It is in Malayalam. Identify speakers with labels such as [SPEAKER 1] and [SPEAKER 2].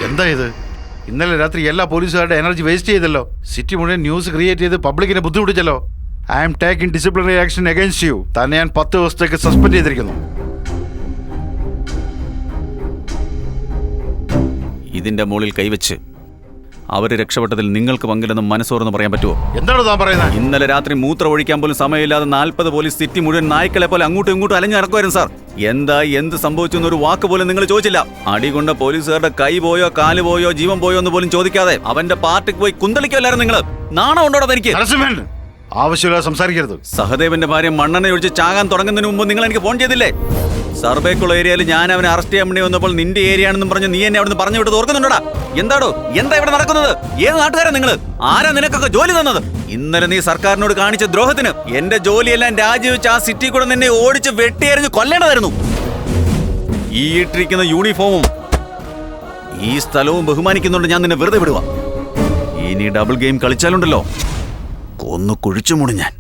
[SPEAKER 1] എന്താ ഇത്? ഇന്നലെ രാത്രി എല്ലാ പോലീസുകാരുടെ എനർജി വേസ്റ്റ് ചെയ്തല്ലോ. സിറ്റി മുഴുവൻ ന്യൂസ് ക്രിയേറ്റ് ചെയ്ത് പബ്ലിക്കിനെ ബുദ്ധിമുട്ടിച്ചല്ലോ. I am taking disciplinary action against you. തന്നെ ഞാൻ 10 ദിവസത്തേക്ക് സസ്പെൻഡ് ചെയ്തിരിക്കുന്നു.
[SPEAKER 2] ഇതിന്റെ മുകളിൽ കൈവച്ച് അവര് രക്ഷപ്പെട്ടതിൽ നിങ്ങൾക്ക് പങ്കില്ലെന്ന് മനസ്സോർന്ന് പറയാൻ പറ്റുമോ?
[SPEAKER 1] എന്താണ് താൻ പറയുന്നത്?
[SPEAKER 2] ഇന്നലെ രാത്രി മൂത്രം ഒഴിക്കാൻ പോലും സമയമില്ലാതെ 40 പോലീസ് സിറ്റി മുഴുവൻ നായ്ക്കളെ പോലെ അങ്ങോട്ടും ഇങ്ങോട്ടും അലഞ്ഞിറക്കുമായിരുന്നു സാർ. എന്ത് സംഭവിച്ചു എന്നൊരു വാക്ക് പോലും നിങ്ങൾ ചോദിച്ചില്ല. അടികൊണ്ട പോലീസുകാരുടെ കൈ പോയോ കാല് പോയോ ജീവൻ പോയോ എന്ന് പോലും ചോദിക്കാതെ അവന്റെ പാർട്ടിക്ക് പോയി കുന്തളിക്കല്ലായിരുന്നു നിങ്ങൾ. നാണം ഉണ്ടോടാ എനിക്ക്?
[SPEAKER 1] ആവശ്യമില്ലാതെ സംസാരിക്കരുത്.
[SPEAKER 2] സഹദേവന്റെ ഭാര്യ മണ്ണെണ്ണ ഒഴിച്ച് ചാകാൻ തുടങ്ങുന്നതിന് മുമ്പ് നിങ്ങൾ എനിക്ക് ഫോൺ ചെയ്തില്ലേ? സർവേക്കുള്ള ഏരിയയിൽ ഞാൻ അവനെ അറസ്റ്റ് ചെയ്യാൻ വേണ്ടി വന്നപ്പോൾ നിന്റെ ഏരിയ ആണെന്നും പറഞ്ഞ് നീ എന്നെ അവിടുന്ന് പറഞ്ഞു വിട്ടത് ഓർക്കുന്നുണ്ടോടാ? എന്താ ഇവിടെ നടക്കുന്നത്? ഏത് നാട്ടുകാരാ നിങ്ങൾ? ആരാ നിനക്കൊക്കെ ജോലി തന്നത്? ഇന്നലെ നീ സർക്കാരിനോട് കാണിച്ച ദ്രോഹത്തിന് എന്റെ ജോലിയെല്ലാം രാജിവെച്ച് ആ സിറ്റി കൂടെ നിന്നെ ഓടിച്ച് വെട്ടിയെറിഞ്ഞ് കൊല്ലേണ്ടതായിരുന്നു. ഈ ഇട്ടിരിക്കുന്ന യൂണിഫോമും ഈ സ്ഥലവും ബഹുമാനിക്കുന്നുണ്ട് ഞാൻ നിന്നെ വെറുതെ വിടുക. ഇനി ഡബിൾ ഗെയിം കളിച്ചാലുണ്ടല്ലോ കൊന്നു കുഴിച്ചു മൂടും ഞാൻ.